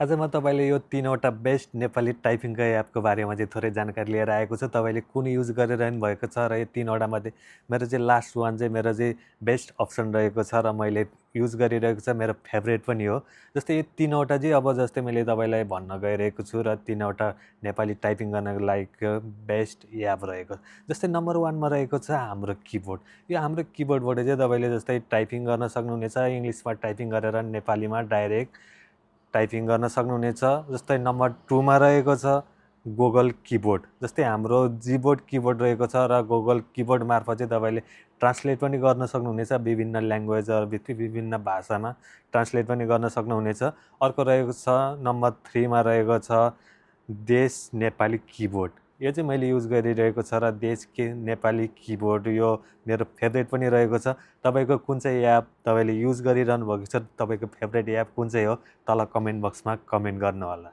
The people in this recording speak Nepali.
आज म तपाईँले यो 3वटा बेस्ट नेपाली टाइपिङको एपको बारेमा चाहिँ थोरै जानकारी लिएर आएको छु। तपाईँले कुन युज गरिरहनु भएको छ र यो 3वटा मध्ये मेरो चाहिँ लास्ट वान चाहिँ मेरो चाहिँ बेस्ट अप्सन रहेको छ र मैले युज गरिरहेको छ, मेरो फेभरेट पनि हो। जस्तै यो 3वटा चाहिँ अब जस्तै मैले तपाईँलाई भन्न गइरहेको छु र 3वटा नेपाली टाइपिङ गर्नको लागि बेस्ट एप रहेको। जस्तै नम्बर 1मा रहेको छ हाम्रो किबोर्ड। यो हाम्रो किबोर्डबाट चाहिँ तपाईँले जस्तै टाइपिङ गर्न सक्नुहुनेछ, इङ्ग्लिसमा टाइपिङ गरेर नेपालीमा डाइरेक्ट टाइपिङ गर्न सक्नुहुनेछ। जस्तै नम्बर 2मा रहेको छ गुगल किबोर्ड। जस्तै हाम्रो जीबोर्ड किबोर्ड रहेको छ र गुगल किबोर्ड मार्फत चाहिँ तपाईँले ट्रान्सलेट पनि गर्न सक्नुहुनेछ, विभिन्न ल्याङ्ग्वेजहरू विभिन्न भाषामा ट्रान्सलेट पनि गर्न सक्नुहुनेछ। अर्को रहेको छ नम्बर 3मा रहेको छ देश नेपाली किबोर्ड। यो चाहिँ मैले युज गरिरहेको छ र नेपाली किबोर्ड यो मेरो फेभरेट पनि रहेको छ। तपाईँको कुन चाहिँ एप तपाईँले युज गरिरहनु भएको छ, तपाईँको फेभरेट एप कुन चाहिँ हो, तल कमेन्ट बक्समा कमेन्ट गर्नुहोला।